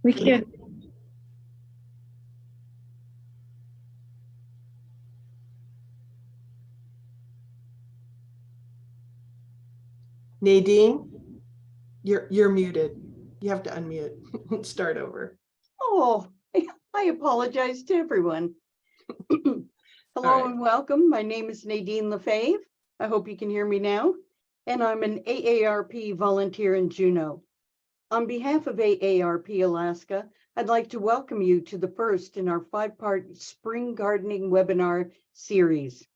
We can. Nadine, you're muted. You have to unmute. Start over. Oh, I apologize to everyone. Hello right. and welcome. My name is Nadine Lefebvre. I hope you can hear me now. And I'm an AARP volunteer in Juneau. On behalf of AARP Alaska, I'd like to welcome you to the first in our 5-part spring gardening webinar series.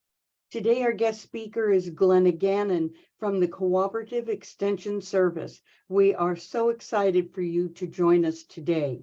Today, our guest speaker is Glenna Gannon from the Cooperative Extension Service. We are so excited for you to join us today.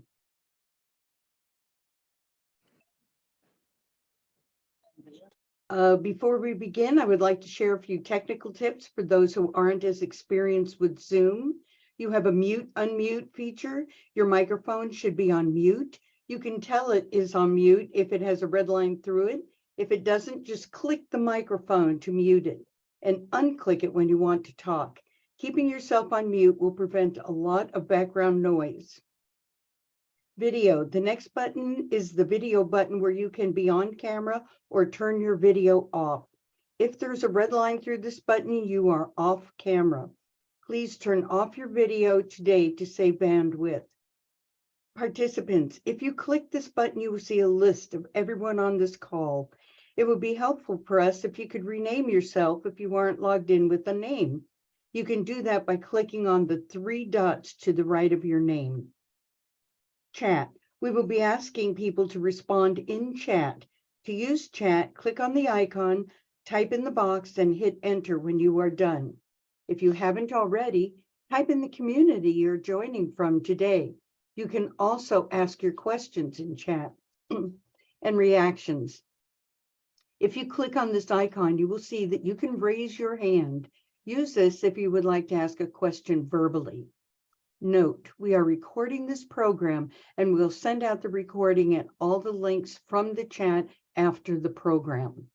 Before we begin, I would like to share a few technical tips for those who aren't as experienced with Zoom. You have a mute, unmute feature. Your microphone should be on mute. You can tell it is on mute if it has a red line through it. If it doesn't, just click the microphone to mute it and unclick it when you want to talk. Keeping yourself on mute will prevent a lot of background noise. Video. The next button is the video button where you can be on camera or turn your video off. If there's a red line through this button, you are off camera. Please turn off your video today to save bandwidth. Participants, if you click this button, you will see a list of everyone on this call. It would be helpful for us if you could rename yourself if you aren't logged in with a name. You can do that by clicking on the 3 dots to the right of your name. Chat. We will be asking people to respond in chat. To use chat, click on the icon, type in the box, and hit enter when you are done. If you haven't already, type in the community you're joining from today. You can also ask your questions in chat and reactions. If you click on this icon, you will see that you can raise your hand. Use this if you would like to ask a question verbally. Note, we are recording this program and we'll send out the recording and all the links from the chat after the program.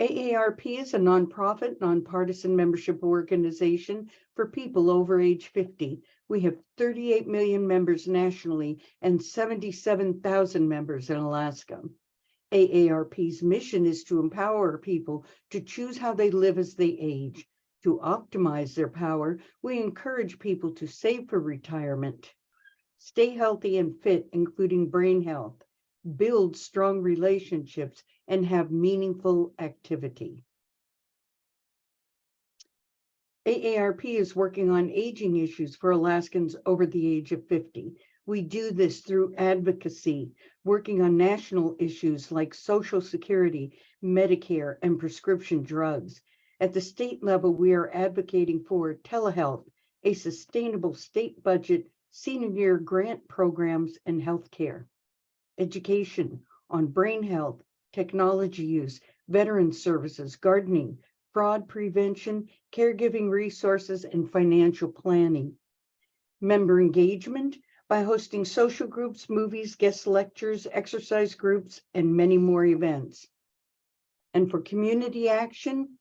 AARP is a nonprofit, nonpartisan membership organization for people over age 50. We have 38 million members nationally and 77,000 members in Alaska. AARP's mission is to empower people to choose how they live as they age. To optimize their power, we encourage people to save for retirement, stay healthy and fit, including brain health, build strong relationships, and have meaningful activity. AARP is working on aging issues for Alaskans over the age of 50. We do this through advocacy, working on national issues like Social Security, Medicare, and prescription drugs. At the state level, we are advocating for telehealth, a sustainable state budget, senior grant programs, and healthcare. Education on brain health, technology use, veteran services, gardening, fraud prevention, caregiving resources, and financial planning. Member engagement by hosting social groups, movies, guest lectures, exercise groups, and many more events. And for community action,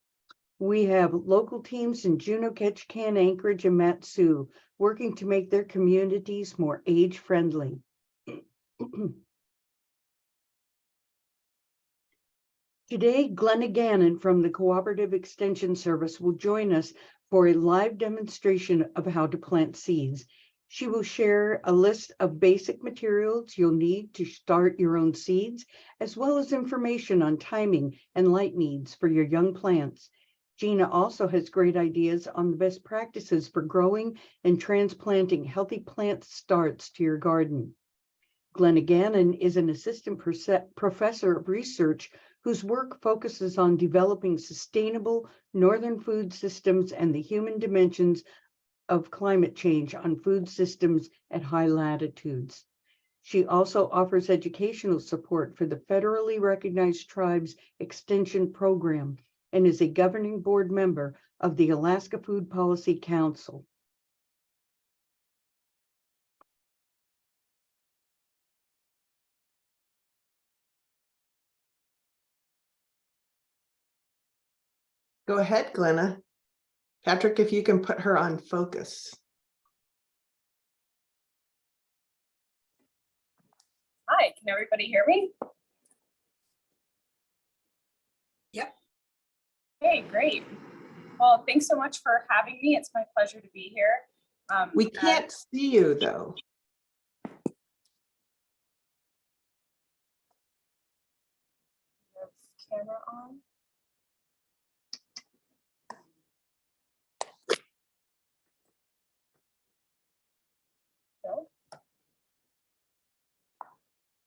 we have local teams in Juneau, Ketchikan, Anchorage, and Mat-Su working to make their communities more age-friendly. Today, Glenna Gannon from the Cooperative Extension Service will join us for a live demonstration of how to plant seeds. She will share a list of basic materials you'll need to start your own seeds, as well as information on timing and light needs for your young plants. Gina also has great ideas on the best practices for growing and transplanting healthy plant starts to your garden. Glenna Gannon is an assistant professor of research whose work focuses on developing sustainable northern food systems and the human dimensions of climate change on food systems at high latitudes. She also offers educational support for the federally recognized Tribes Extension Program and is a governing board member of the Alaska Food Policy Council. Go ahead, Glenna. Patrick, if you can put her on focus. Hi, can everybody hear me? Yep. Hey, great. Well, thanks so much for having me. It's my pleasure to be here. We can't see you though. Camera on. No?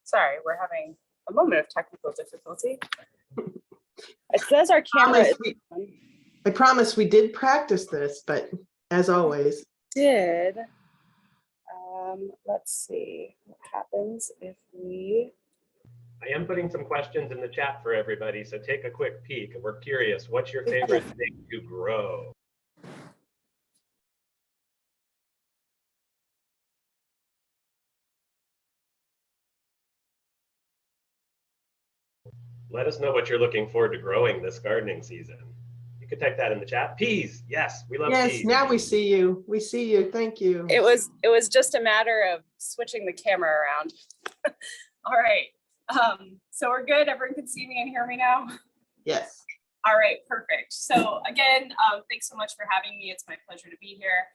Sorry, we're having a moment of technical difficulty. It says our camera is on. I promise we did practice this, but as always. Did. Let's see what happens if we. I am putting some questions in the chat for everybody, so take a quick peek. We're curious, what's your favorite thing to grow? Let us know what you're looking forward to growing this gardening season. You could type that in the chat. Peas, yes, we love peas. Yes, now we see you. We see you. Thank you. It was just a matter of switching the camera around. All right. So we're good. Everyone can see me and hear me now. Yes. All right, perfect. So again, thanks so much for having me. It's my pleasure to be here.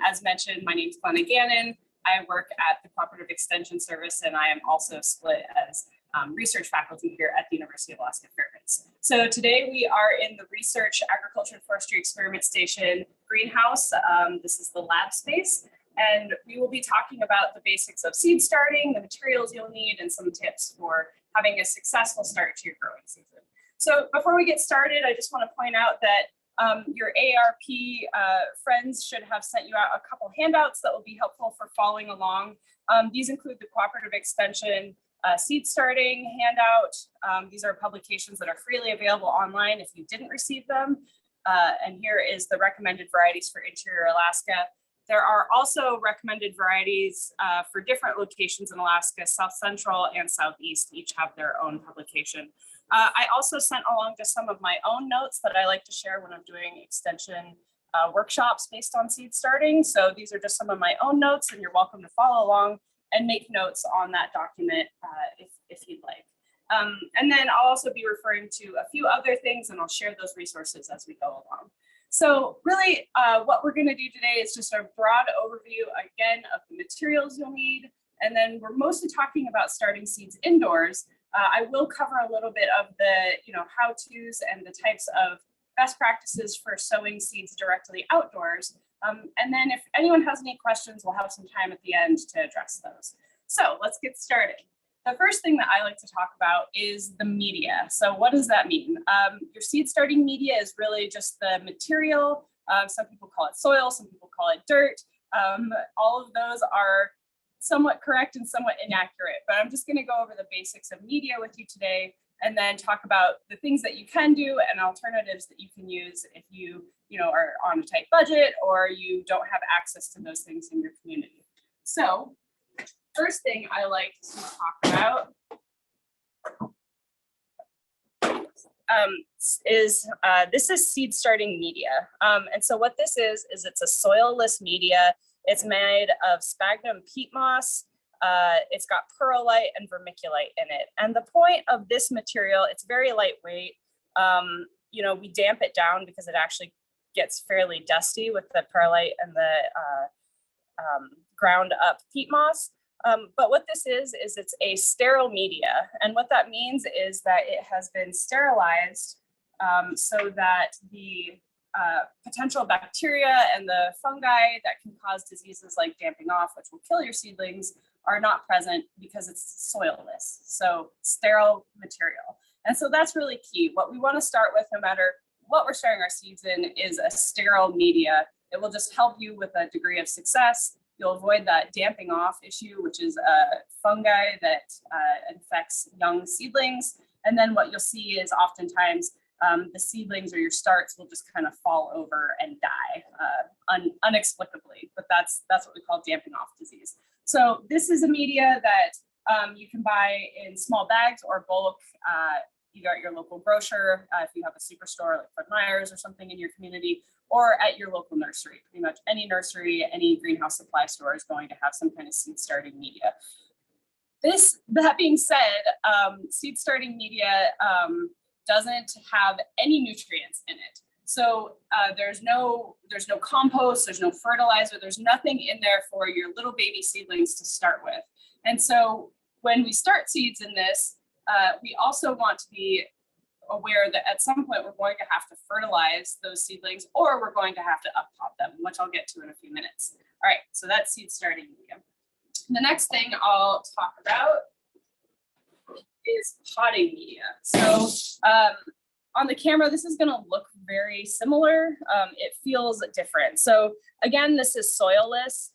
As mentioned, my name is Glenna Gannon. I work at the Cooperative Extension Service, and I am also split as research faculty here at the University of Alaska Fairbanks. So today we are in the Research, Agriculture, and Forestry Experiment Station greenhouse. This is the lab space, and we will be talking about the basics of seed starting, the materials you'll need, and some tips for having a successful start to your growing season. So before we get started, I just want to point out that your AARP friends should have sent you out a couple handouts that will be helpful for following along. These include the Cooperative Extension seed starting handout. These are publications that are freely available online if you didn't receive them. And here is the recommended varieties for interior Alaska. There are also recommended varieties for different locations in Alaska. South Central and Southeast each have their own publication. I also sent along just some of my own notes that I like to share when I'm doing extension workshops based on seed starting. So these are just some of my own notes, and you're welcome to follow along and make notes on that document if you'd like. And then I'll also be referring to a few other things, and I'll share those resources as we go along. So really what we're going to do today is just a broad overview again of the materials you'll need. And then we're mostly talking about starting seeds indoors. I will cover a little bit of the how-tos and the types of best practices for sowing seeds directly outdoors. And then if anyone has any questions, we'll have some time at the end to address those. So let's get started. The first thing that I like to talk about is the media. So what does that mean? Your seed starting media is really just the material. Some people call it soil, some people call it dirt. All of those are somewhat correct and somewhat inaccurate, but I'm just going to go over the basics of media with you today, and then talk about the things that you can do and alternatives that you can use if you are on a tight budget or you don't have access to those things in your community. So first thing I like to talk about this is seed starting media. And so what this is it's a soilless media. It's made of sphagnum peat moss. It's got perlite and vermiculite in it. And the point of this material, it's very lightweight. We damp it down because it actually gets fairly dusty with the perlite and the ground up peat moss. But what this is it's a sterile media. And what that means is that it has been sterilized so that the potential bacteria and the fungi that can cause diseases like damping off, which will kill your seedlings, are not present because it's soilless. So sterile material. And so that's really key. What we want to start with, no matter what we're starting our seeds in, is a sterile media. It will just help you with a degree of success. You'll avoid that damping off issue, which is a fungi that infects young seedlings. And then what you'll see is oftentimes the seedlings or your starts will just kind of fall over and die unexplicably, but that's what we call damping off disease. So this is a media that you can buy in small bags or bulk, either at your local grocer, if you have a superstore like Fred Meyer's or something in your community, or at your local nursery. Pretty much any nursery, any greenhouse supply store is going to have some kind of seed starting media. That being said, seed starting media doesn't have any nutrients in it. So there's no compost, there's no fertilizer, there's nothing in there for your little baby seedlings to start with. And so when we start seeds in this, we also want to be aware that at some point we're going to have to fertilize those seedlings, or we're going to have to up-pot them, which I'll get to in a few minutes. All right, so that's seed starting media. The next thing I'll talk about is potting media. So on the camera, this is going to look very similar. It feels different. So again, this is soilless.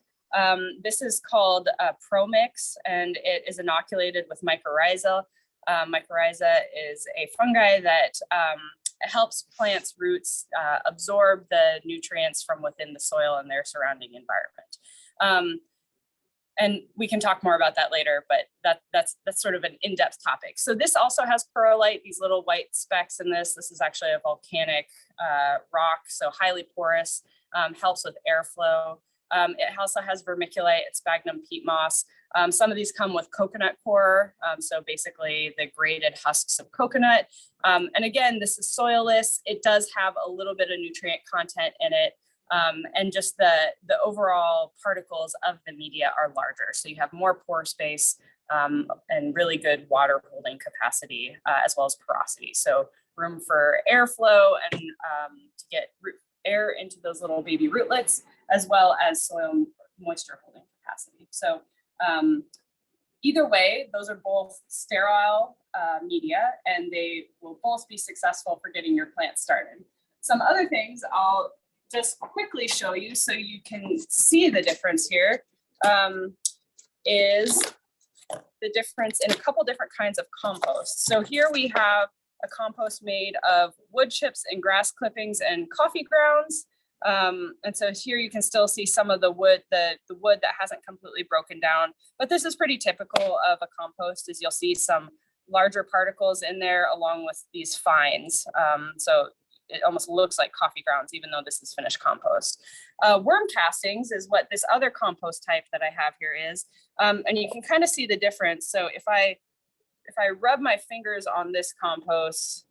This is called ProMix, and it is inoculated with mycorrhiza. Mycorrhiza is a fungi that helps plants' roots absorb the nutrients from within the soil and their surrounding environment. And we can talk more about that later, but that's sort of an in-depth topic. So this also has perlite, these little white specks in this. This is actually a volcanic rock, so highly porous, helps with airflow. It also has vermiculite, it's sphagnum peat moss. Some of these come with coconut coir, so basically the grated husks of coconut. And again, this is soilless. It does have a little bit of nutrient content in it. And just the overall particles of the media are larger. So you have more pore space and really good water holding capacity, as well as porosity. So room for airflow and to get air into those little baby rootlets, as well as soil moisture holding capacity. So either way, those are both sterile media, and they will both be successful for getting your plant started. Some other things I'll just quickly show you so you can see the difference here is the difference in a couple different kinds of compost. So here we have a compost made of wood chips and grass clippings and coffee grounds. And so here you can still see some of the wood, the wood that hasn't completely broken down, but this is pretty typical of a compost, is you'll see some larger particles in there along with these fines. So it almost looks like coffee grounds, even though this is finished compost. Worm castings is what this other compost type that I have here is. And you can kind of see the difference. So if I rub my fingers on this compost,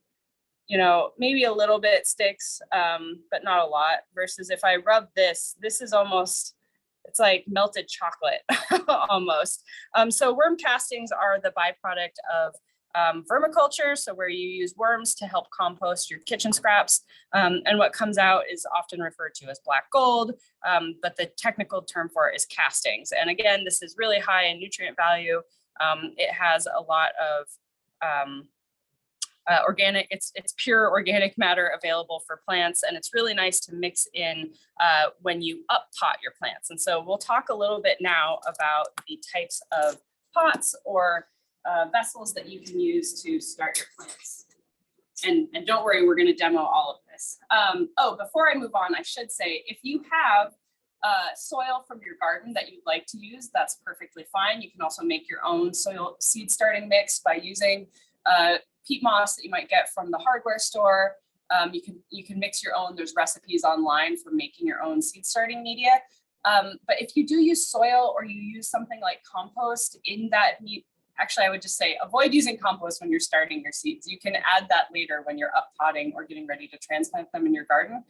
you know, maybe a little bit sticks, but not a lot, versus if I rub this is almost, it's like melted chocolate almost. So worm castings are the byproduct of vermiculture, so where you use worms to help compost your kitchen scraps. And what comes out is often referred to as black gold, but the technical term for it is castings. And again, this is really high in nutrient value. It has a lot of organic, it's pure organic matter available for plants, and it's really nice to mix in when you up-pot your plants. And so we'll talk a little bit now about the types of pots or vessels that you can use to start your plants. And don't worry, we're going to demo all of this. Oh, before I move on, I should say, if you have soil from your garden that you'd like to use, that's perfectly fine. You can also make your own soil seed starting mix by using peat moss that you might get from the hardware store. You can mix your own. There's recipes online for making your own seed starting media. But if you do use soil, or you use something like compost in that meat, actually, I would just say avoid using compost when you're starting your seeds. You can add that later when you're up potting or getting ready to transplant them in your garden.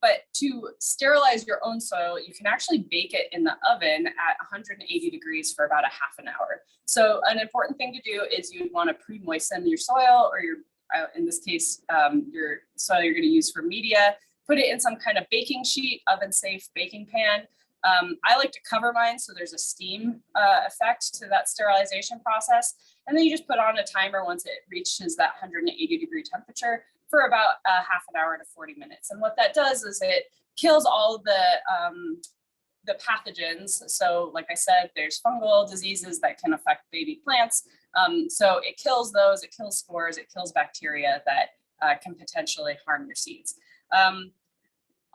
But to sterilize your own soil, you can actually bake it in the oven at 180 degrees for about a half an hour. So an important thing to do is you'd want to pre-moisten your soil, or your, in this case, your soil you're going to use for media. Put it in some kind of baking sheet, oven-safe baking pan. I like to cover mine so there's a steam effect to that sterilization process. And then you just put on a timer once it reaches that 180 degree temperature for about half an hour to 40 minutes. And what that does is it kills all the pathogens. So like I said, there's fungal diseases that can affect baby plants. So it kills those, it kills spores, it kills bacteria that can potentially harm your seeds.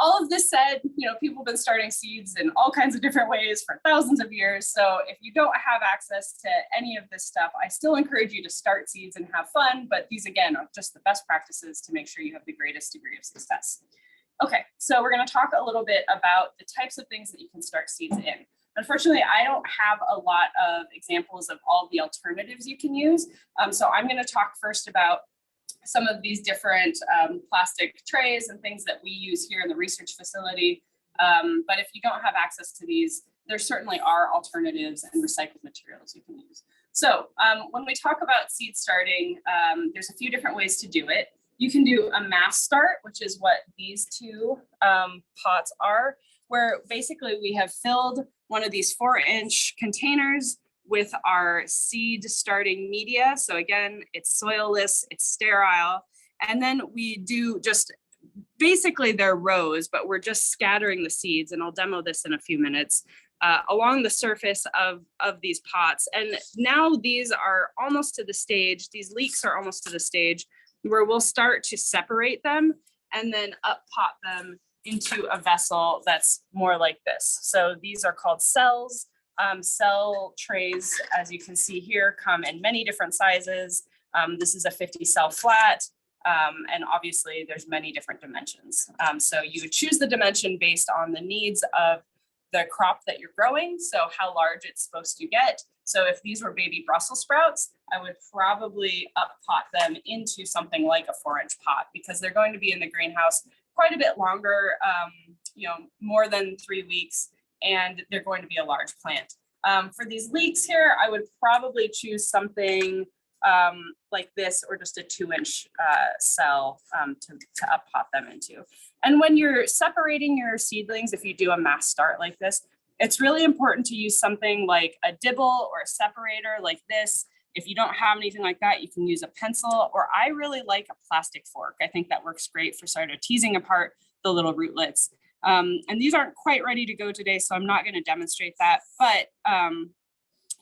All of this said, you know, people have been starting seeds in all kinds of different ways for thousands of years. So if you don't have access to any of this stuff, I still encourage you to start seeds and have fun. But these, again, are just the best practices to make sure you have the greatest degree of success. Okay, so we're going to talk a little bit about the types of things that you can start seeds in. Unfortunately, I don't have a lot of examples of all the alternatives you can use. So I'm going to talk first about some of these different plastic trays and things that we use here in the research facility. But if you don't have access to these, there certainly are alternatives and recycled materials you can use. So when we talk about seed starting, there's a few different ways to do it. You can do a mass start, which is what these two pots are, where basically we have filled one of these 4-inch containers with our seed starting media. So again, it's soilless, it's sterile. And then we do just, basically they're rows, but we're just scattering the seeds, and I'll demo this in a few minutes, along the surface of these pots. And now these are almost to the stage, these leeks are almost to the stage where we'll start to separate them and then up pot them into a vessel that's more like this. So these are called cells. Cell trays, as you can see here, come in many different sizes. This is a 50 cell flat, and obviously there's many different dimensions. So you would choose the dimension based on the needs of the crop that you're growing, so how large it's supposed to get. So if these were baby Brussels sprouts, I would probably up pot them into something like a 4-inch pot, because they're going to be in the greenhouse quite a bit longer, more than 3 weeks, and they're going to be a large plant. For these leeks here, I would probably choose something like this, or just a 2-inch cell to up pot them into. And when you're separating your seedlings, if you do a mass start like this, it's really important to use something like a dibble or a separator like this. If you don't have anything like that, you can use a pencil, or I really like a plastic fork. I think that works great for sort of teasing apart the little rootlets. And these aren't quite ready to go today, so I'm not going to demonstrate that. But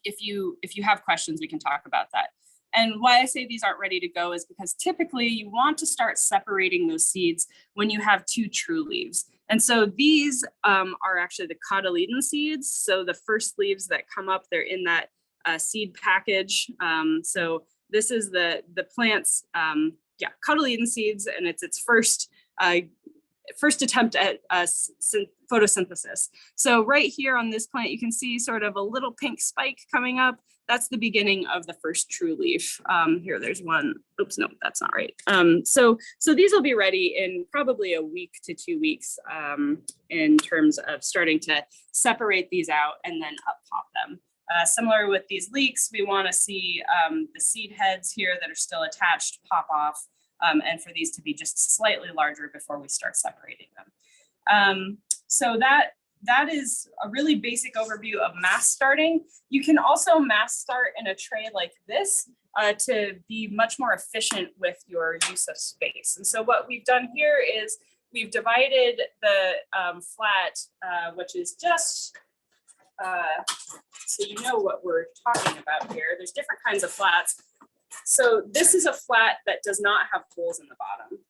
if you have questions, we can talk about that. And why I say these aren't ready to go is because typically you want to start separating those seeds when you have 2 true leaves. And so these are actually the cotyledon seeds. So the first leaves that come up, they're in that seed package. So this is the plant's cotyledon seeds, and it's its first attempt at photosynthesis. So right here on this plant, you can see sort of a little pink spike coming up. That's the beginning of the first true leaf. Here, there's one. Oops, no, that's not right. So these will be ready in probably a week to 2 weeks in terms of starting to separate these out and then up pop them. Similar with these leeks, we want to see the seed heads here that are still attached pop off, and for these to be just slightly larger before we start separating them. So that is a really basic overview of mass starting. You can also mass start in a tray like this to be much more efficient with your use of space. And so what we've done here is we've divided the flat, which is just, so you know what we're talking about here. There's different kinds of flats. So this is a flat that does not have holes in the bottom.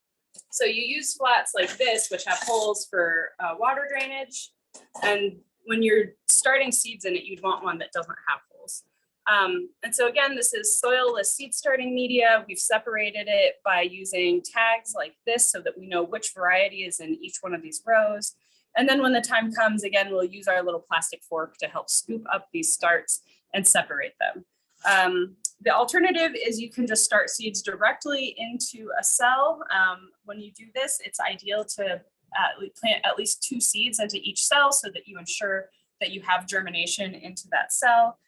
So you use flats like this, which have holes for water drainage. And when you're starting seeds in it, you'd want one that doesn't have holes. And so again, this is soilless seed starting media. We've separated it by using tags like this so that we know which variety is in each one of these rows. And then when the time comes, again, we'll use our little plastic fork to help scoop up these starts and separate them. The alternative is you can just start seeds directly into a cell. When you do this, it's ideal to plant at least 2 seeds into each cell so that you ensure that you have germination into that cell.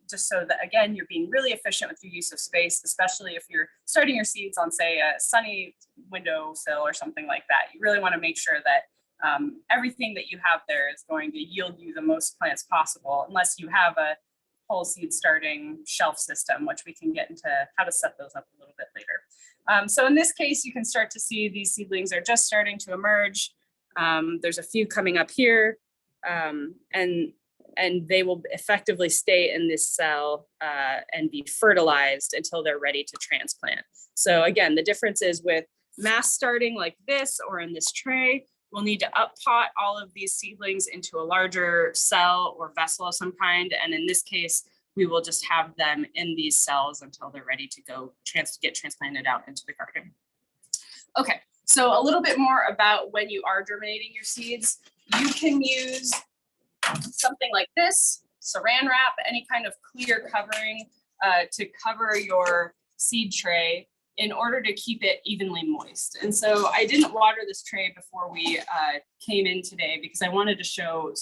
Just so that, again, you're being really efficient with your use of space, especially if you're starting your seeds on, say, a sunny windowsill or something like that. You really want to make sure that everything that you have there is going to yield you the most plants possible, unless you have a whole seed starting shelf system, which we can get into how to set those up a little bit later. So in this case, you can start to see these seedlings are just starting to emerge. There's a few coming up here, and they will effectively stay in this cell and be fertilized until they're ready to transplant. So again, the difference is with mass starting like this or in this tray, we'll need to up pot all of these seedlings into a larger cell or vessel of some kind. And in this case, we will just have them in these cells until they're ready to go get transplanted out into the garden. Okay, so a little bit more about when you are germinating your seeds. You can use some something like this, saran wrap, any kind of clear covering to cover your seed tray in order to keep it evenly moist. And so I didn't water this tray before we came in today because I wanted to show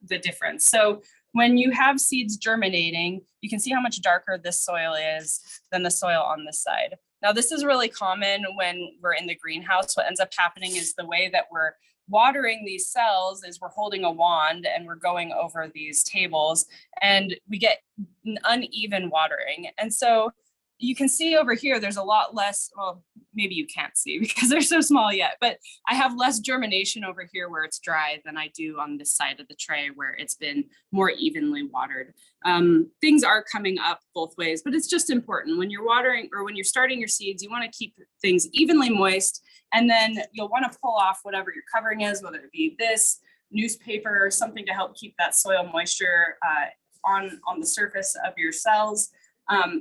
the difference. So when you have seeds germinating, you can see how much darker this soil is than the soil on this side. Now, this is really common when we're in the greenhouse. What ends up happening is the way that we're watering these cells is we're holding a wand and we're going over these tables and we get uneven watering. And so you can see over here, there's a lot less, well, maybe you can't see because they're so small yet, but I have less germination over here where it's dry than I do on this side of the tray where it's been more evenly watered. Things are coming up both ways, but it's just important when you're watering or when you're starting your seeds, you want to keep things evenly moist, and then you'll want to pull off whatever your covering is, whether it be this newspaper or something to help keep that soil moisture on the surface of your cells.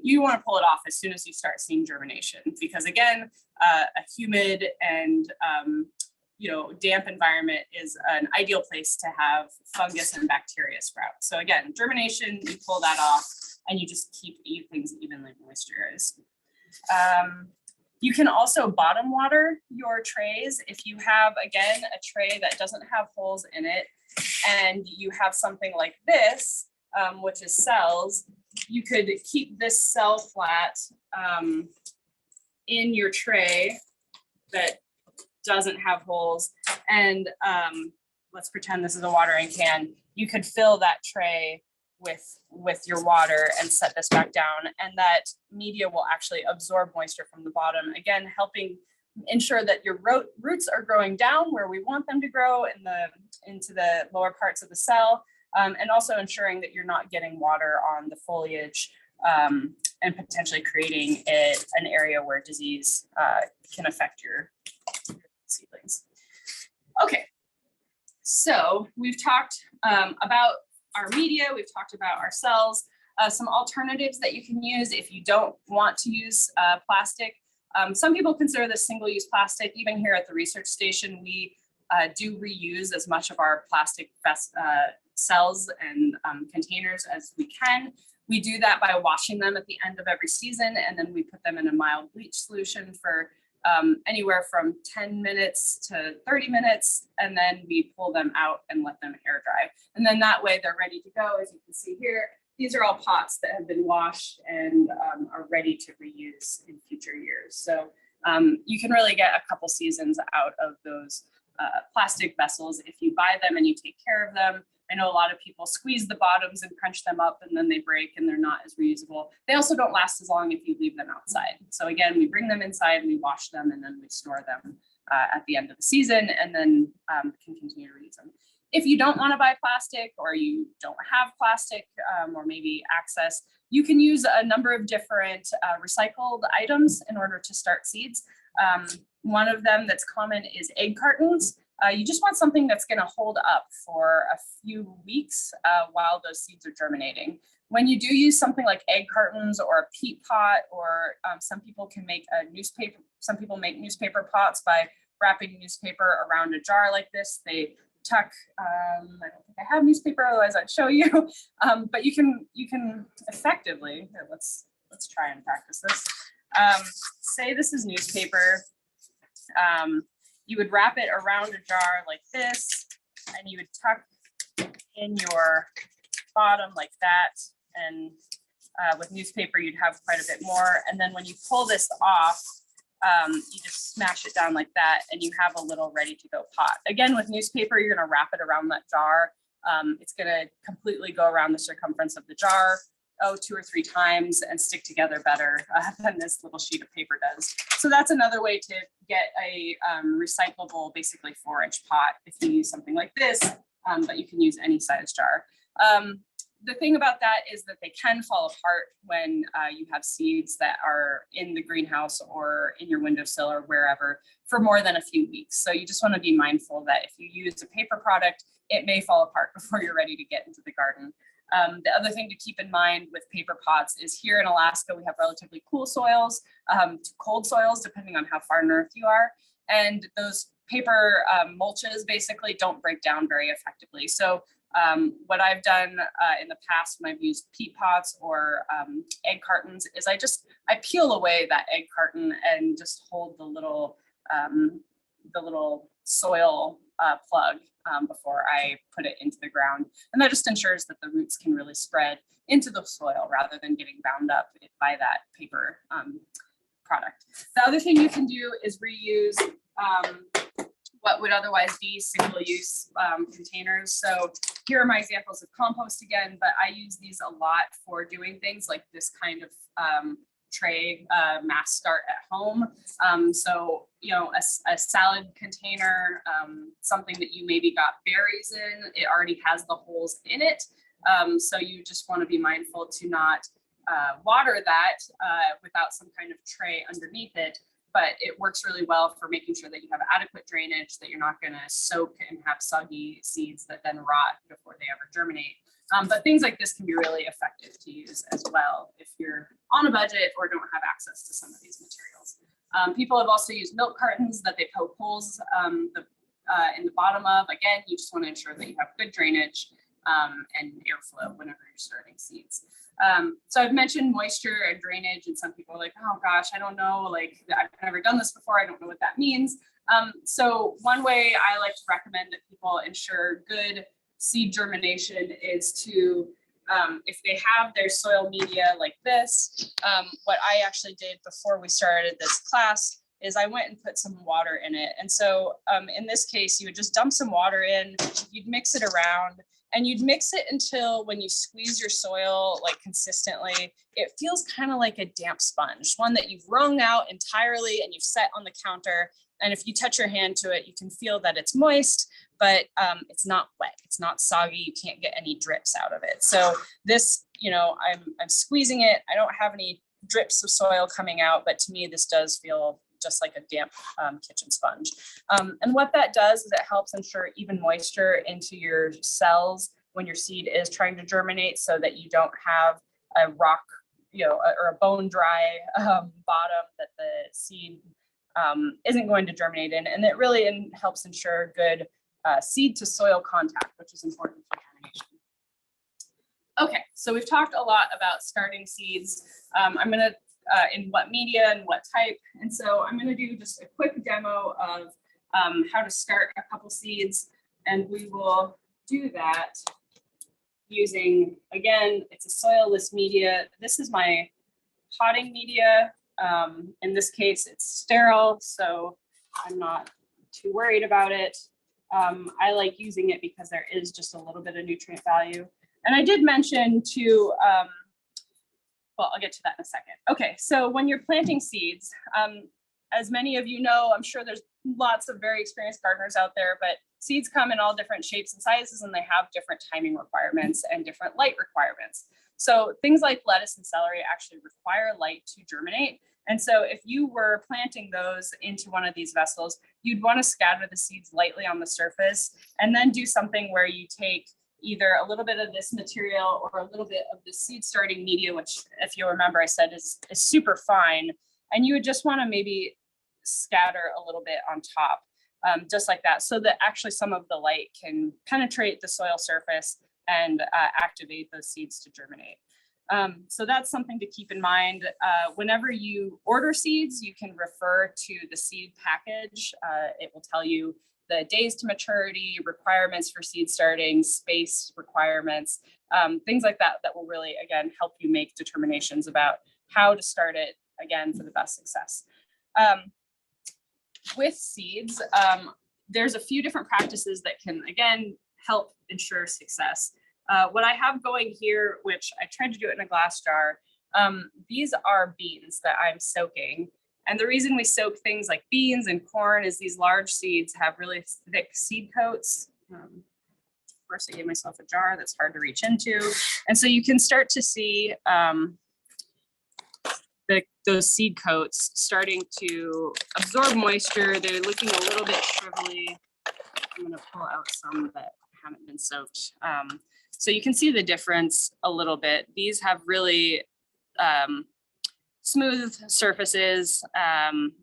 You want to pull it off as soon as you start seeing germination, because again, a humid and damp environment is an ideal place to have fungus and bacteria sprout. So again, germination, you pull that off and you just keep things evenly moisturized. You can also bottom water your trays. If you have, again, a tray that doesn't have holes in it and you have something like this, which is cells, you could keep this cell flat in your tray that doesn't have holes. And let's pretend this is a watering can. You could fill that tray with your water and set this back down. And that media will actually absorb moisture from the bottom, again, helping ensure that your roots are growing down where we want them to grow into the lower parts of the cell. And also ensuring that you're not getting water on the foliage and potentially creating an area where disease can affect your seedlings. Okay, so we've talked about our media, we've talked about our cells, some alternatives that you can use if you don't want to use plastic. Some people consider this single-use plastic. Even here at the research station, we do reuse as much of our plastic cells and containers as we can. We do that by washing them at the end of every season, and then we put them in a mild bleach solution for anywhere from 10 minutes to 30 minutes, and then we pull them out and let them air dry. And then that way they're ready to go. As you can see here, these are all pots that have been washed and are ready to reuse in future years. So you can really get a couple seasons out of those plastic vessels if you buy them and you take care of them. I know a lot of people squeeze the bottoms and crunch them up and then they break and they're not as reusable. They also don't last as long if you leave them outside. So again, we bring them inside, we wash them, and then we store them at the end of the season, and then can continue to reuse them. If you don't want to buy plastic, or you don't have plastic or maybe access, you can use a number of different recycled items in order to start seeds. One of them that's common is egg cartons. You just want something that's going to hold up for a few weeks while those seeds are germinating. When you do use something like egg cartons or a peat pot, or some people can make a newspaper, some people make newspaper pots by wrapping newspaper around a jar like this. They tuck, I don't think I have newspaper, otherwise I'd show you. But you can effectively, here, let's try and practice this. Say this is newspaper. You would wrap it around a jar like this, and you would tuck in your bottom like that. And with newspaper, you'd have quite a bit more. And then when you pull this off, you just smash it down like that, and you have a little ready to go pot. Again, with newspaper, you're gonna wrap it around that jar. It's gonna completely go around the circumference of the jar, 2 or 3 times, and stick together better than this little sheet of paper does. So that's another way to get a recyclable, basically 4-inch pot if you use something like this, but you can use any size jar. The thing about that is that they can fall apart when you have seeds that are in the greenhouse or in your windowsill or wherever for more than a few weeks. So you just want to be mindful that if you use a paper product, it may fall apart before you're ready to get into the garden. The other thing to keep in mind with paper pots is here in Alaska, we have relatively cool soils to cold soils, depending on how far north you are. And those paper mulches basically don't break down very effectively. So What I've done in the past when I've used peat pots or egg cartons is I peel away that egg carton and just hold the little soil plug before I put it into the ground. And that just ensures that the roots can really spread into the soil rather than getting bound up by that paper product. The other thing you can do is reuse what would otherwise be single-use containers. So here are my examples of compost again, but I use these a lot for doing things like this kind of tray mass start at home. So, you know, a salad container, something that you maybe got berries in, it already has the holes in it. So you just want to be mindful to not water that without some kind of tray underneath it. But it works really well for making sure that you have adequate drainage, that you're not going to soak and have soggy seeds that then rot before they ever germinate. But things like this can be really effective to use as well if you're on a budget or don't have access to some of these materials. People have also used milk cartons that they poke holes in the bottom of. Again, you just want to ensure that you have good drainage and airflow whenever you're starting seeds. So I've mentioned moisture and drainage, and some people are like, oh gosh, I don't know, like I've never done this before, I don't know what that means. So one way I like to recommend that people ensure good seed germination is to, if they have their soil media like this, what I actually did before we started this class is I went and put some water in it. And so in this case, you would just dump some water in, you'd mix it around, and you'd mix it until when you squeeze your soil like consistently, it feels kind of like a damp sponge, one that you've wrung out entirely and you've set on the counter. And if you touch your hand to it, you can feel that it's moist, but it's not wet, it's not soggy, you can't get any drips out of it. So this, you know, I'm squeezing it, I don't have any drips of soil coming out, but to me, this does feel just like a damp kitchen sponge. And what that does is it helps ensure even moisture into your cells when your seed is trying to germinate, so that you don't have a rock, you know, or a bone dry bottom that the seed isn't going to germinate in. And it really helps ensure good seed to soil contact, which is important for germination. Okay, so we've talked a lot about starting seeds. I'm gonna in what media and what type. And so I'm going to do just a quick demo of how to start a couple seeds. And we will do that using, again, it's a soilless media. This is my potting media. In this case, it's sterile, so I'm not too worried about it. I like using it because there is just a little bit of nutrient value. And I did mention to, well, I'll get to that in a second. Okay, so when you're planting seeds, as many of you know, I'm sure there's lots of very experienced gardeners out there, but seeds come in all different shapes and sizes, and they have different timing requirements and different light requirements. So things like lettuce and celery actually require light to germinate. And so if you were planting those into one of these vessels, you'd want to scatter the seeds lightly on the surface, and then do something where you take either a little bit of this material or a little bit of the seed starting media, which, if you remember, I said is super fine. And you would just want to maybe scatter a little bit on top, just like that, so that actually some of the light can penetrate the soil surface and activate those seeds to germinate. So that's something to keep in mind. Whenever you order seeds, you can refer to the seed package. It will tell you the days to maturity, requirements for seed starting, space requirements, things like that, that will really, again, help you make determinations about how to start it, again, for the best success. With seeds, there's a few different practices that can, again, help ensure success. What I have going here, which I tried to do it in a glass jar, these are beans that I'm soaking. And the reason we soak things like beans and corn is these large seeds have really thick seed coats. Of course, I gave myself a jar that's hard to reach into. And so you can start to see those seed coats starting to absorb moisture. They're looking a little bit shrivelly. I'm going to pull out some that haven't been soaked. So you can see the difference a little bit. These have really smooth surfaces.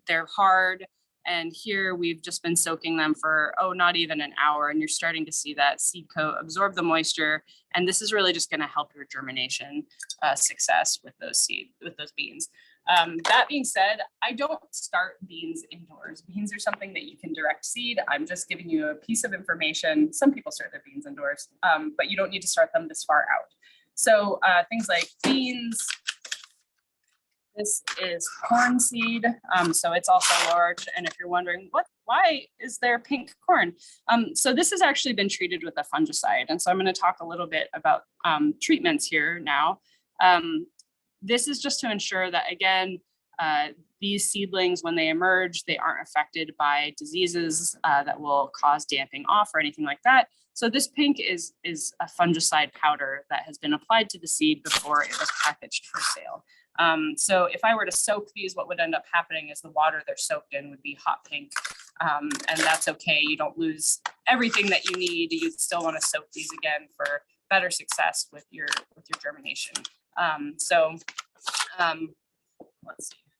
They're hard, And here we've just been soaking them for, not even an hour, and you're starting to see that seed coat absorb the moisture. And this is really just going to help your germination success with those beans. That being said, I don't start beans indoors. Beans are something that you can direct seed. I'm just giving you a piece of information. Some people start their beans indoors, but you don't need to start them this far out. So things like beans. This is corn seed, so it's also large. And if you're wondering why is there pink corn? So this has actually been treated with a fungicide. And so I'm going to talk a little bit about treatments here now. This is just to ensure that, again, these seedlings, when they emerge, they aren't affected by diseases that will cause damping off or anything like that. So this pink is a fungicide powder that has been applied to the seed before it was packaged for sale. So if I were to soak these, what would end up happening is the water they're soaked in would be hot pink, and that's okay. You don't lose everything that you need. You still want to soak these again for better success with your germination.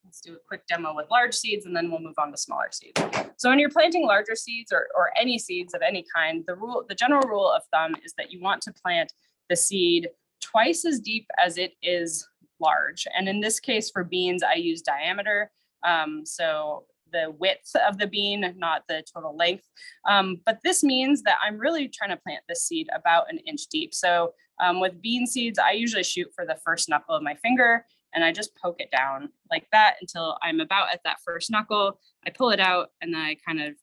Let's do a quick demo with large seeds, and then we'll move on to smaller seeds. So when you're planting larger seeds or any seeds of any kind, the general rule of thumb is that you want to plant the seed twice as deep as it is large. And in this case for beans, I use diameter. So the width of the bean, not the total length. But this means that I'm really trying to plant this seed about an inch deep. So with bean seeds, I usually shoot for the first knuckle of my finger, and I just poke it down like that until I'm about at that first knuckle. I pull it out, and then I kind of,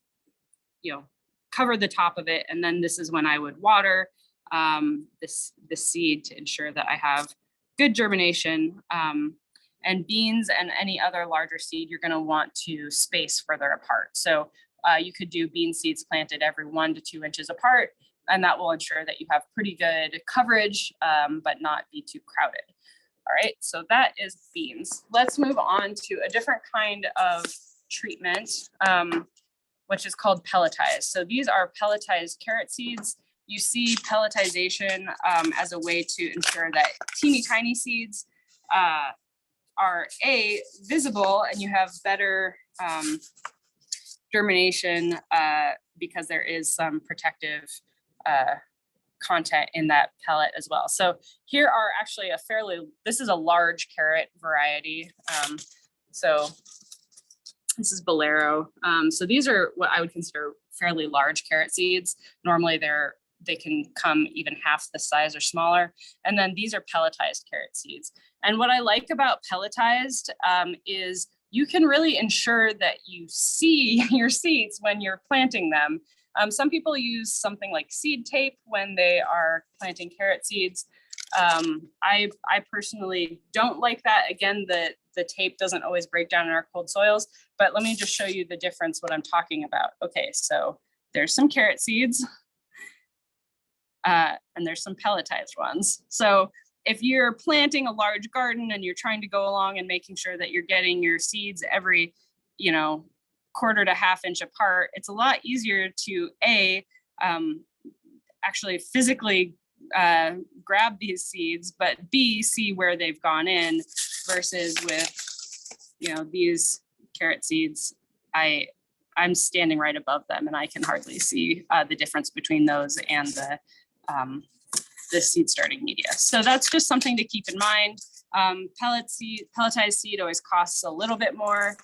cover the top of it. And then this is when I would water the seed to ensure that I have good germination. And beans and any other larger seed, you're going to want to space further apart. So you could do bean seeds planted every 1 to 2 inches apart, and that will ensure that you have pretty good coverage, but not be too crowded. All right, so that is beans. Let's move on to a different kind of treatment, which is called pelletized. So these are pelletized carrot seeds. You see pelletization as a way to ensure that teeny tiny seeds are visible, and you have better germination because there is some protective content in that pellet as well. So here are actually this is a large carrot variety. So this is Bolero. So these are what I would consider fairly large carrot seeds. Normally they can come even half the size or smaller. And then these are pelletized carrot seeds. And what I like about pelletized is you can really ensure that you see your seeds when you're planting them. Some people use something like seed tape when they are planting carrot seeds. I personally don't like that. Again, the tape doesn't always break down in our cold soils, but let me just show you the difference, what I'm talking about. Okay, so there's some carrot seeds. And there's some pelletized ones. So if you're planting a large garden and you're trying to go along and making sure that you're getting your seeds every, 1/4 to 1/2 inch apart, it's a lot easier to actually physically grab these seeds, but B, see where they've gone in, versus with, these carrot seeds, I'm standing right above them and I can hardly see the difference between those and the seed starting media. So that's just something to keep in mind. Pelletized seed always costs a little bit more,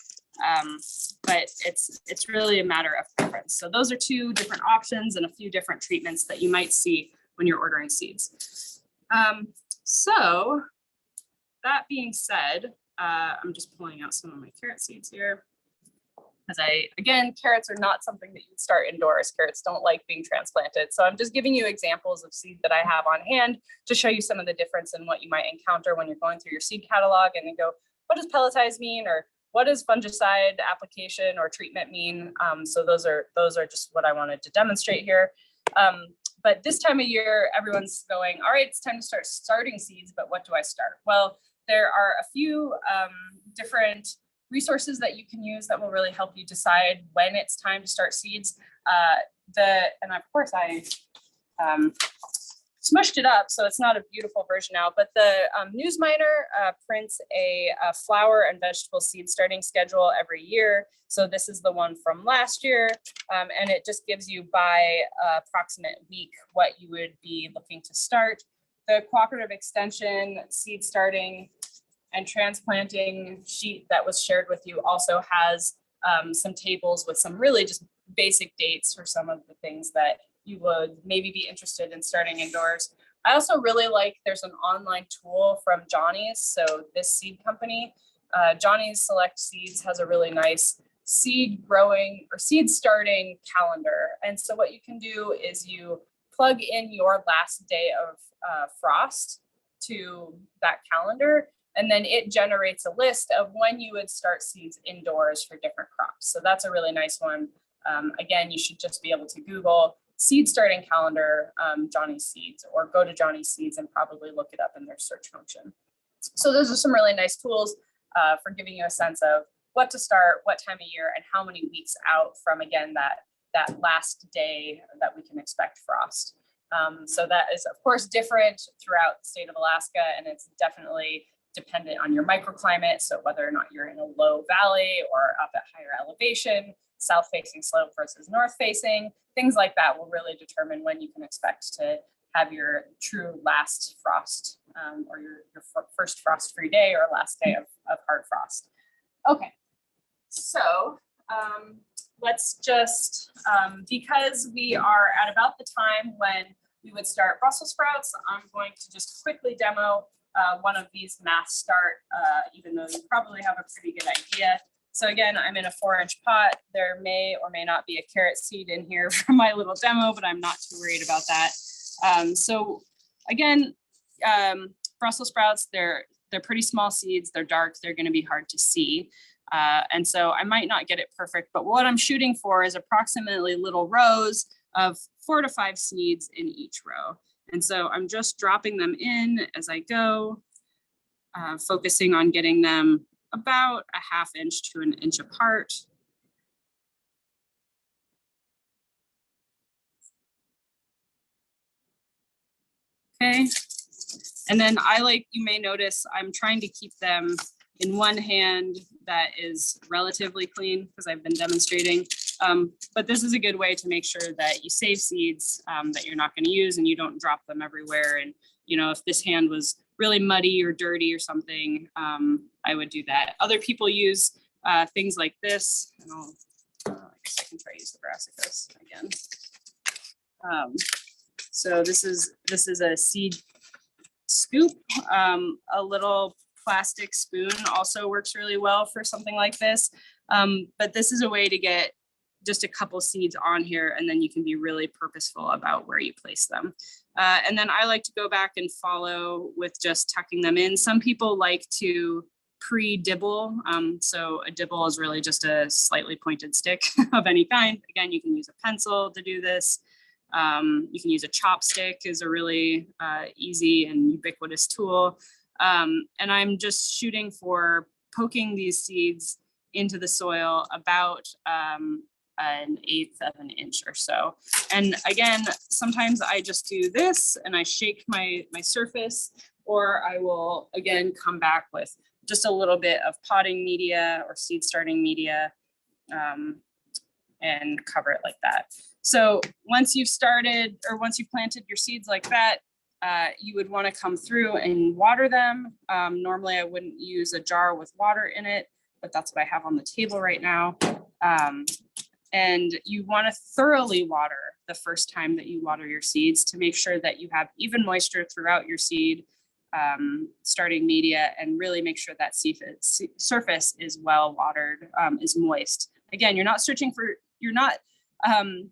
but it's really a matter of preference. So those are 2 different options and a few different treatments that you might see when you're ordering seeds. So that being said, I'm just pulling out some of my carrot seeds here. Because again, carrots are not something that you would start indoors. Carrots don't like being transplanted. So I'm just giving you examples of seed that I have on hand to show you some of the difference in what you might encounter when you're going through your seed catalog and then go, what does pelletized mean? Or what does fungicide application or treatment mean? So those are just what I wanted to demonstrate here. But this time of year, everyone's going, all right, it's time to start starting seeds, but what do I start? Well, there are a few different resources that you can use that will really help you decide when it's time to start seeds. And of course, I smushed it up, so it's not a beautiful version now, but the Newsminer prints a flower and vegetable seed starting schedule every year. So this is the one from last year, and it just gives you by approximate week what you would be looking to start. The Cooperative Extension seed starting and transplanting sheet that was shared with you also has some tables with some really just basic dates for some of the things that you would maybe be interested in starting indoors. I also really like, there's an online tool from Johnny's. So this seed company, Johnny's Select Seeds, has a really nice seed growing or seed starting calendar. And so what you can do is you plug in your last day of frost to that calendar, and then it generates a list of when you would start seeds indoors for different crops. So that's a really nice one. Again, you should just be able to Google seed starting calendar, Johnny's Seeds, or go to Johnny's Seeds and probably look it up in their search function. So those are some really nice tools for giving you a sense of what to start, what time of year, and how many weeks out from, again, that last day that we can expect frost. So that is, of course, different throughout the state of Alaska, and it's definitely dependent on your microclimate. So whether or not you're in a low valley or up at higher elevation, south facing slope versus north facing, things like that will really determine when you can expect to have your true last frost, or your first frost free day or last day of hard frost. Okay, so let's just, because we are at about the time when we would start Brussels sprouts, I'm going to just quickly demo one of these mass start, even though you probably have a pretty good idea. So again, I'm in a 4-inch pot. There may or may not be a carrot seed in here for my little demo, but I'm not too worried about that. So again, Brussels sprouts, they're pretty small seeds. They're dark. They're going to be hard to see. And so I might not get it perfect, but what I'm shooting for is approximately little rows of 4 to 5 seeds in each row. And so I'm just dropping them in as I go, focusing on getting them about a 1/2 inch to 1 inch apart. Okay. And then you may notice I'm trying to keep them in one hand that is relatively clean because I've been demonstrating. But this is a good way to make sure that you save seeds that you're not going to use and you don't drop them everywhere. And, you know, if this hand was really muddy or dirty or something, I would do that. Other people use things like this. And I guess I can try to use the brassicas again. So this is a seed scoop. A little plastic spoon also works really well for something like this. But this is a way to get just a couple seeds on here, and then you can be really purposeful about where you place them. And then I like to go back and follow with just tucking them in. Some people like to pre-dibble. So a dibble is really just a slightly pointed stick of any kind. Again, you can use a pencil to do this. You can use a chopstick, is a really easy and ubiquitous tool. And I'm just shooting for poking these seeds into the soil about 1/8 of an inch or so. And again, sometimes I just do this and I shake my surface, or I will again come back with just a little bit of potting media or seed starting media and cover it like that. So once you've started, or once you've planted your seeds like that, you would want to come through and water them. Normally I wouldn't use a jar with water in it, but that's what I have on the table right now. And you want to thoroughly water the first time that you water your seeds to make sure that you have even moisture throughout your seed starting media, and really make sure that surface is well watered, is moist. Again, you're not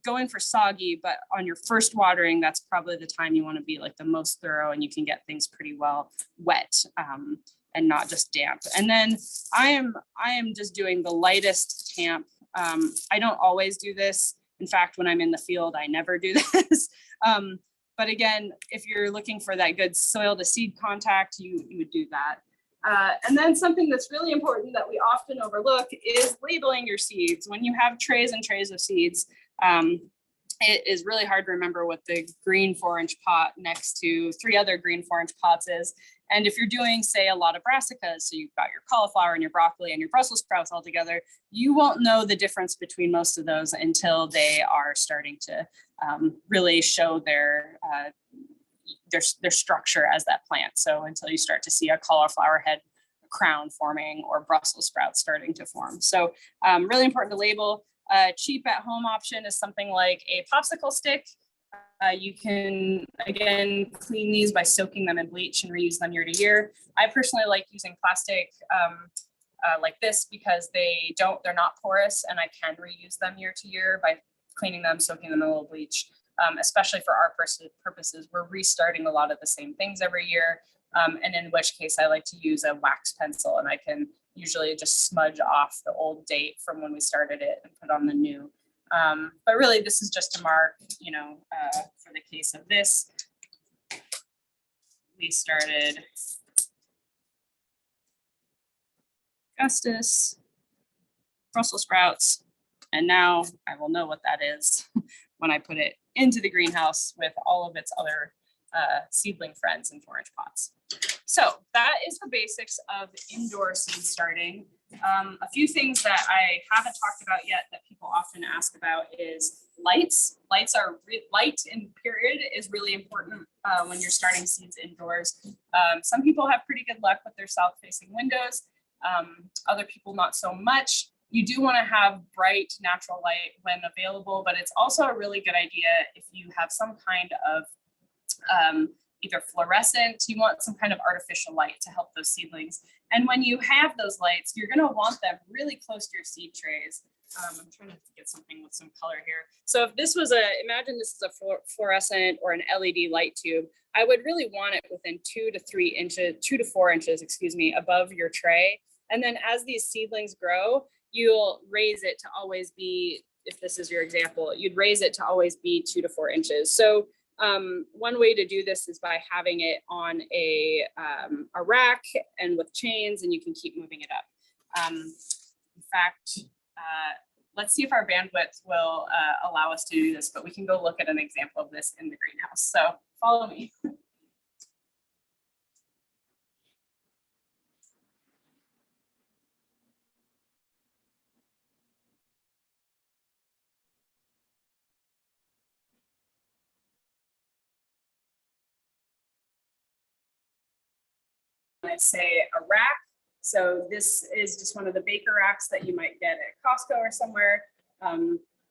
going for soggy, but on your first watering, that's probably the time you want to be like the most thorough, and you can get things pretty well wet and not just damp. And then I am just doing the lightest tamp. I don't always do this. In fact, when I'm in the field, I never do this. But again, if you're looking for that good soil to seed contact, you would do that. And then something that's really important that we often overlook is labeling your seeds. When you have trays and trays of seeds, it is really hard to remember what the green 4-inch pot next to 3 other green 4-inch pots is. And if you're doing, say, a lot of brassicas, so you've got your cauliflower and your broccoli and your Brussels sprouts all together, you won't know the difference between most of those until they are starting to really show their structure as that plant. So until you start to see a cauliflower head crown forming or Brussels sprouts starting to form. So really important to label. Cheap at home option is something like a popsicle stick. You can, again, clean these by soaking them in bleach and reuse them year to year. I personally like using plastic like this because they're not porous, and I can reuse them year to year by cleaning them, soaking them in a little bleach. Especially for our purposes, we're restarting a lot of the same things every year. And in which case I like to use a wax pencil, and I can usually just smudge off the old date from when we started it and put on the new. But really this is just to mark, for the case of this, we started Augustus, Brussels sprouts, and now I will know what that is when I put it into the greenhouse with all of its other seedling friends in 4-inch pots. So that is the basics of indoor seed starting. A few things that I haven't talked about yet that people often ask about is lights. Light in period is really important when you're starting seeds indoors. Some people have pretty good luck with their south-facing windows. Other people not so much. You do want to have bright natural light when available, but it's also a really good idea if you have some kind of either fluorescent, you want some kind of artificial light to help those seedlings. And when you have those lights, you're going to want them really close to your seed trays. I'm trying to get something with some color here. So if this was imagine this is a fluorescent or an LED light tube, I would really want it within 2 to 4 inches, above your tray. And then as these seedlings grow, you'll raise it to always be, if this is your example, you'd raise it to always be 2 to 4 inches. So one way to do this is by having it on a rack and with chains, and you can keep moving it up. In fact, let's see if our bandwidth will allow us to do this, but we can go look at an example of this in the greenhouse. So follow me. I say a rack. So this is just one of the baker racks that you might get at Costco or somewhere.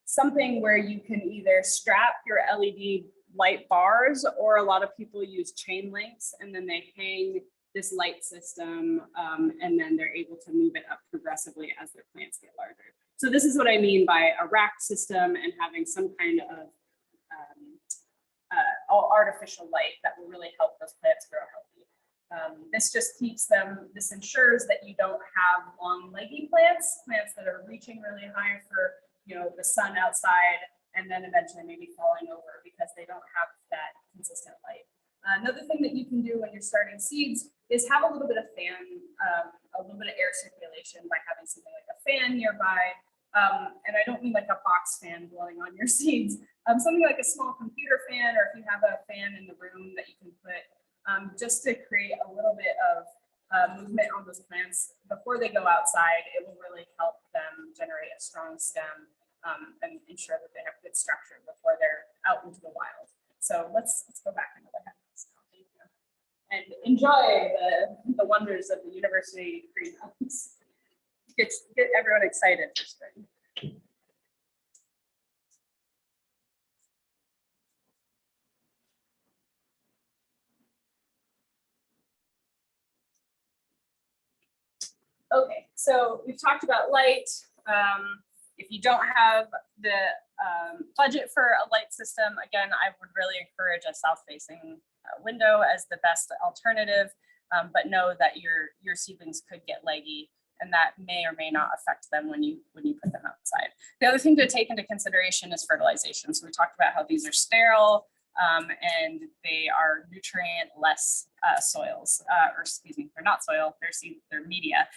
Something where you can either strap your LED light bars, or a lot of people use chain links, and then they hang this light system, and then they're able to move it up progressively as their plants get larger. So this is what I mean by a rack system and having some kind of artificial light that will really help those plants grow healthy. This just keeps them, this ensures that you don't have long leggy plants that are reaching really high for the sun outside, and then eventually maybe falling over because they don't have that consistent light. Another thing that you can do when you're starting seeds is have a little bit of fan, a little bit of air circulation by having something like a fan nearby. And I don't mean like a box fan blowing on your seeds, something like a small computer fan, or if you have a fan in the room that you can put just to create a little bit of movement on those plants before they go outside. It will really help them generate a strong stem and ensure that they have good structure before they're out into the wild. So let's go back into the headlines now. Thank you. And enjoy the wonders of the university greenhouse. Get everyone excited for spring. Okay, so we've talked about light. If you don't have the budget for a light system, again, I would really encourage a south-facing window as the best alternative, but know that your seedlings could get leggy, and that may or may not affect them when you put them outside. The other thing to take into consideration is fertilization. So we talked about how these are sterile, and they are nutrient-less soils, or excuse me, they're not soil, they're media.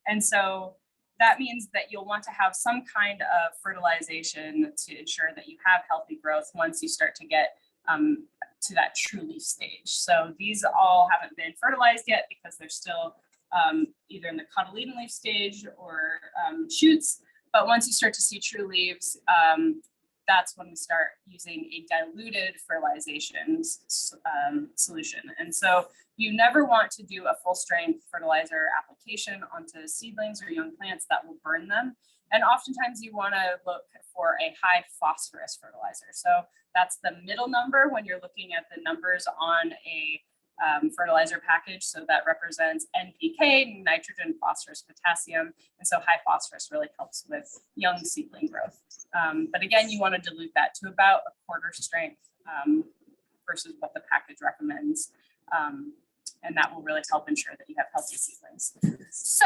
And so that means that you'll want to have some kind of fertilization to ensure that you have healthy growth once you start to get to that true leaf stage. So these all haven't been fertilized yet because they're still either in the cotyledon leaf stage or shoots. But once you start to see true leaves, that's when we start using a diluted fertilization solution. And so you never want to do a full strength fertilizer application onto seedlings or young plants that will burn them. And oftentimes you want to look for a high phosphorus fertilizer. So that's the middle number when you're looking at the numbers on a fertilizer package. So that represents NPK, nitrogen, phosphorus, potassium. And so high phosphorus really helps with young seedling growth. But again, you want to dilute that to about a quarter strength versus what the package recommends. And that will really help ensure that you have healthy seedlings. So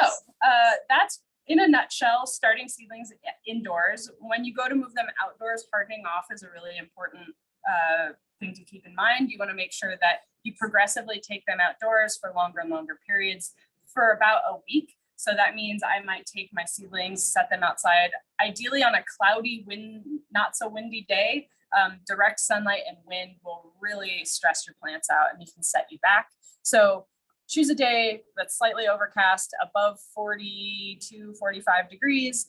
that's in a nutshell, starting seedlings indoors. When you go to move them outdoors, hardening off is a really important thing to keep in mind. You want to make sure that you progressively take them outdoors for longer and longer periods for about a week. So that means I might take my seedlings, set them outside, ideally on a cloudy, not so windy day. Direct sunlight and wind will really stress your plants out and you can set you back. So choose a day that's slightly overcast, above 42, 45 degrees.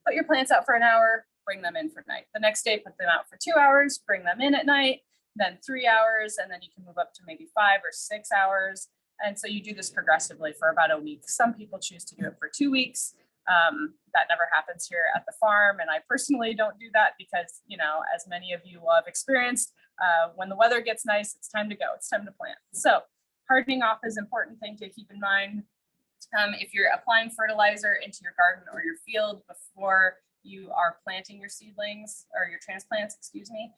Put your plants out for an hour, bring them in for night. The next day, put them out for 2 hours, bring them in at night, then 3 hours, and then you can move up to maybe 5 or 6 hours. And so you do this progressively for about a week. Some people choose to do it for 2 weeks. That never happens here at the farm. And I personally don't do that because, you know, as many of you will have experienced, when the weather gets nice, it's time to go. It's time to plant. So hardening off is an important thing to keep in mind. If you're applying fertilizer into your garden or your field before you are planting your seedlings or your transplants, excuse me,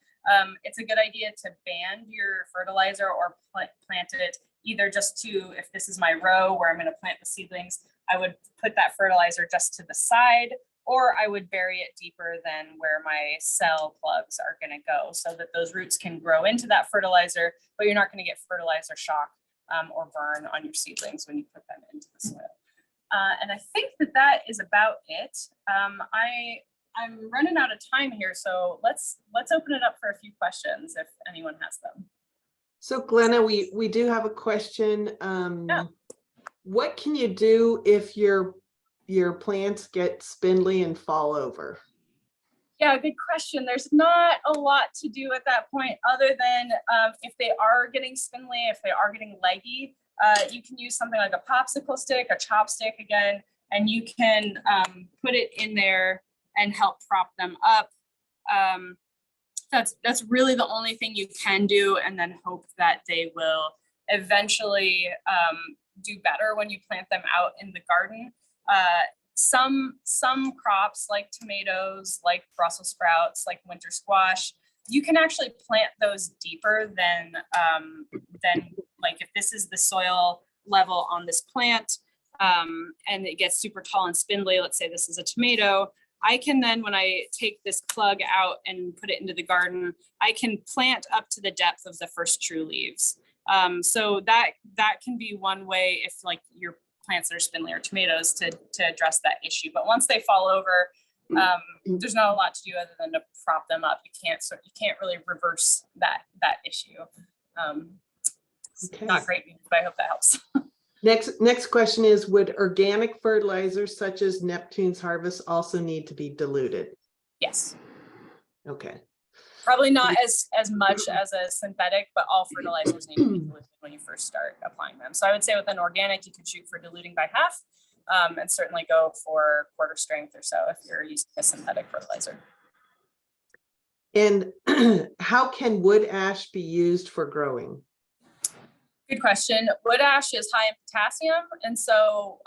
it's a good idea to band your fertilizer or plant it either just to, if this is my row where I'm going to plant the seedlings, I would put that fertilizer just to the side, or I would bury it deeper than where my cell plugs are going to go so that those roots can grow into that fertilizer, but you're not going to get fertilizer shock or burn on your seedlings when you put them into the soil. And I think that is about it. I'm running out of time here, so let's open it up for a few questions if anyone has them. So Glenna, we do have a question. Yeah. What can you do if your plants get spindly and fall over? Yeah, good question. There's not a lot to do at that point other than if they are getting spindly, if they are getting leggy, you can use something like a popsicle stick, a chopstick again, and you can put it in there and help prop them up. That's really the only thing you can do, and then hope that they will eventually do better when you plant them out in the garden. Some crops like tomatoes, like Brussels sprouts, like winter squash, you can actually plant those deeper than like if this is the soil level on this plant and it gets super tall and spindly, let's say this is a tomato, I can then, when I take this plug out and put it into the garden, I can plant up to the depth of the first true leaves. So that can be one way if like your plants that are spindly or tomatoes to address that issue. But once they fall over, there's not a lot to do other than to prop them up. You can't really reverse that issue. Okay. Not great, but I hope that helps. Next question is, would organic fertilizers such as Neptune's Harvest also need to be diluted? Yes. Okay. Probably not as much as a synthetic, but all fertilizers need to be diluted when you first start applying them. So I would say with an organic, you could shoot for diluting by half, and certainly go for quarter strength or so if you're using a synthetic fertilizer. And how can wood ash be used for growing? Good question. Wood ash is high in potassium. And so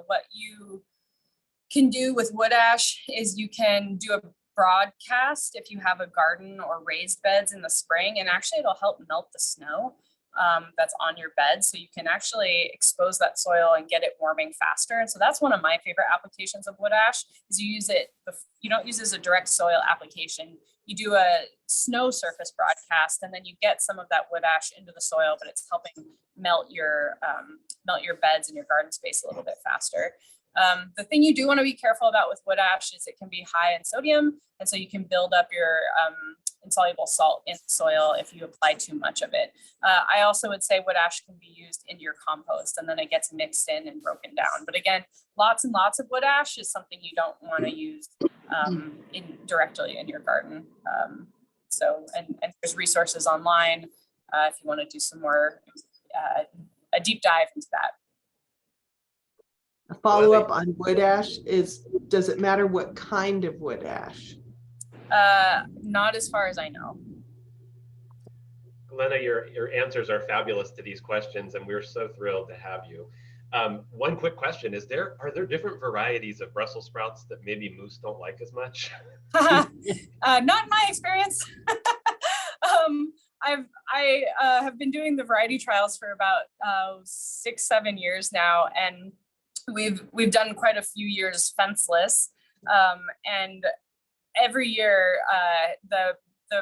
what you can do with wood ash is you can do a broadcast if you have a garden or raised beds in the spring, and actually it'll help melt the snow that's on your bed. So you can actually expose that soil and get it warming faster. And so that's one of my favorite applications of wood ash is you use it, you don't use it as a direct soil application. You do a snow surface broadcast and then you get some of that wood ash into the soil, but it's helping melt your beds and your garden space a little bit faster. The thing you do want to be careful about with wood ash is it can be high in sodium, and so you can build up your insoluble salt in soil if you apply too much of it. I also would say wood ash can be used in your compost, and then it gets mixed in and broken down. But again, lots and lots of wood ash is something you don't want to use directly in your garden. And there's resources online if you want to do some more a deep dive into that. A follow-up on wood ash is, does it matter what kind of wood ash? Not as far as I know. Glenna, your answers are fabulous to these questions, and we're so thrilled to have you. One quick question, are there different varieties of Brussels sprouts that maybe moose don't like as much? Not in my experience. I have been doing the variety trials for about 6-7 years now, and we've done quite a few years fenceless, and every year the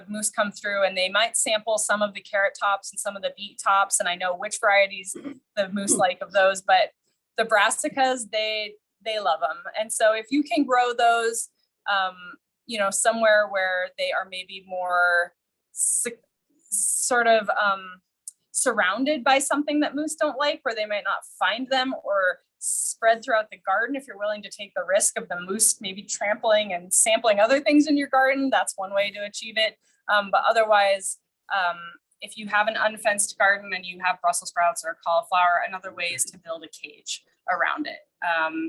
moose come through and they might sample some of the carrot tops and some of the beet tops, and I know which varieties the moose like of those, but the brassicas, they love them. And so if you can grow those somewhere where they are maybe more sort of surrounded by something that moose don't like, where they might not find them, or spread throughout the garden, if you're willing to take the risk of the moose maybe trampling and sampling other things in your garden, that's one way to achieve it. But otherwise, if you have an unfenced garden and you have Brussels sprouts or cauliflower, another way is to build a cage around it.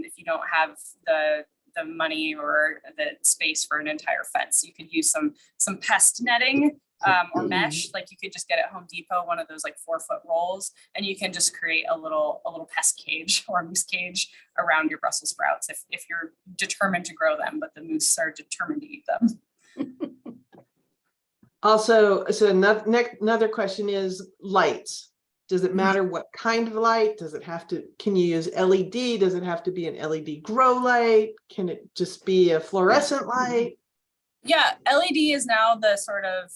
If you don't have the money or the space for an entire fence, you could use some pest netting or mesh. Like you could just get at Home Depot one of those like 4-foot rolls, and you can just create a little pest cage or moose cage around your Brussels sprouts if you're determined to grow them, but the moose are determined to eat them. Also, so another question is lights. Does it matter what kind of light? Does it have to, can you use LED? Does it have to be an LED grow light? Can it just be a fluorescent light? Yeah, LED is now the sort of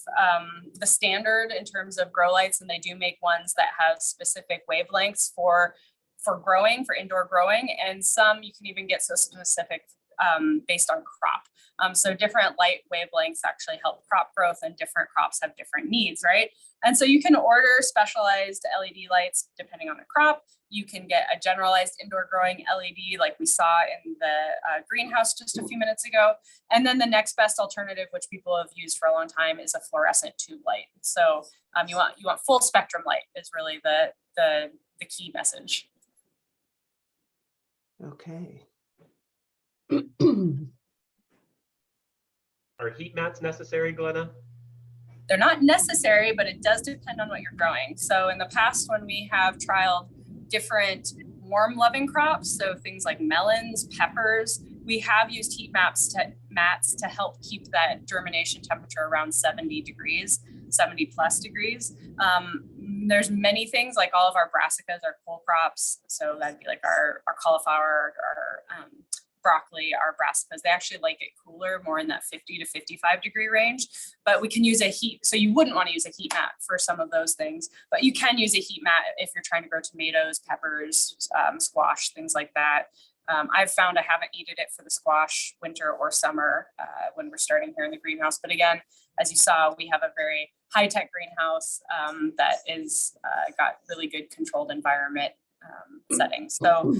the standard in terms of grow lights, and they do make ones that have specific wavelengths for growing, for indoor growing, and some you can even get so specific based on crop. So different light wavelengths actually help crop growth, and different crops have different needs, right? And so you can order specialized LED lights depending on the crop. You can get a generalized indoor growing LED like we saw in the greenhouse just a few minutes ago. And then the next best alternative, which people have used for a long time, is a fluorescent tube light. So you want full spectrum light is really the key message. Okay. Are heat mats necessary, Glenna? They're not necessary, but it does depend on what you're growing. So in the past, when we have trialed different warm loving crops, so things like melons, peppers, we have used heat mats to help keep that germination temperature around 70 plus degrees. There's many things, like all of our brassicas are cool crops. So that'd be like our cauliflower, our broccoli, our brassicas, they actually like it cooler, more in that 50 to 55 degree range. But we can use a heat, so you wouldn't want to use a heat mat for some of those things, but you can use a heat mat if you're trying to grow tomatoes, peppers, squash, things like that. I've found I haven't needed it for the squash winter or summer when we're starting here in the greenhouse. But again, as you saw, we have a very high-tech greenhouse that is got really good controlled environment settings. So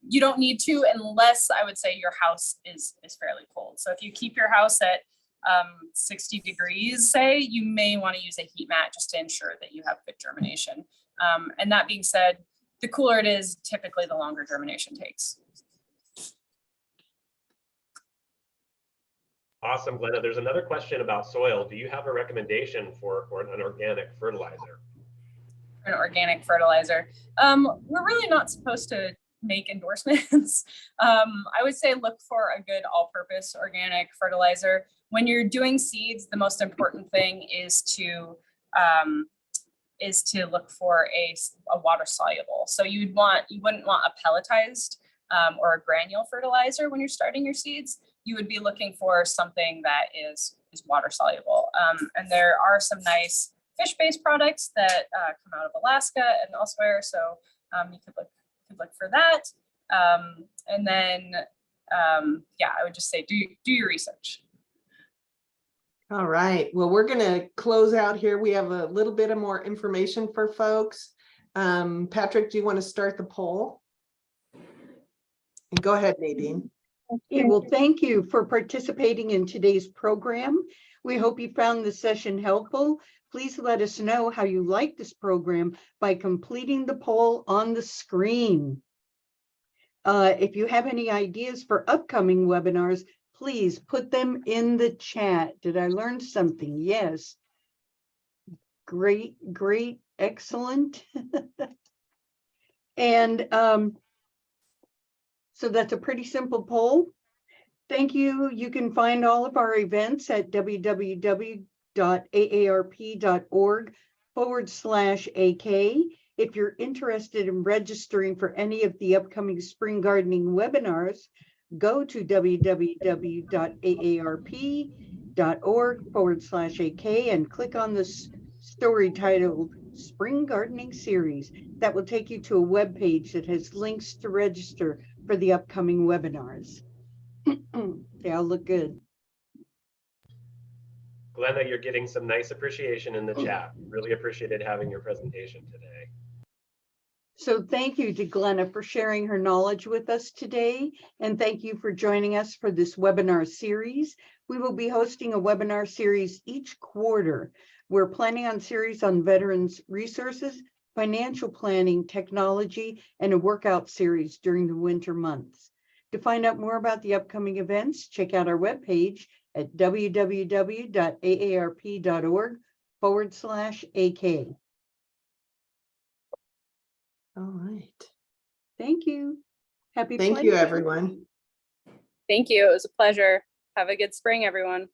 you don't need to, unless I would say your house is fairly cold. So if you keep your house at 60 degrees, say, you may want to use a heat mat just to ensure that you have good germination. And that being said, the cooler it is, typically the longer germination takes. Awesome, Glenna. There's another question about soil. Do you have a recommendation for an organic fertilizer? An organic fertilizer. We're really not supposed to make endorsements. I would say look for a good all-purpose organic fertilizer. When you're doing seeds, the most important thing is to look for a water soluble. So you wouldn't want a pelletized or a granule fertilizer when you're starting your seeds. You would be looking for something that is water soluble. And there are some nice fish-based products that come out of Alaska and elsewhere. So you could look for that. And then, yeah, I would just say, do your research. All right, well, we're gonna close out here. We have a little bit of more information for folks. Patrick, do you want to start the poll? And go ahead, Nadine. Okay, well, thank you for participating in today's program. We hope you found this session helpful. Please let us know how you like this program by completing the poll on the screen. If you have any ideas for upcoming webinars, please put them in the chat. Did I learn something? Yes. Great, great, excellent. And so that's a pretty simple poll. Thank you. You can find all of our events at www.aarp.org/AK. If you're interested in registering for any of the upcoming spring gardening webinars, go to www.aarp.org/AK and click on the story titled Spring Gardening Series. That will take you to a web page that has links to register for the upcoming webinars. They all look good. Glenna, you're getting some nice appreciation in the chat. Really appreciated having your presentation today. So thank you to Glenna for sharing her knowledge with us today. And thank you for joining us for this webinar series. We will be hosting a webinar series each quarter. We're planning on series on veterans resources, financial planning, technology, and a workout series during the winter months. To find out more about the upcoming events, check out our webpage at www.aarp.org/AK. All right. Thank you. Happy Thank you, planting. everyone. Thank you. It was a pleasure. Have a good spring, everyone.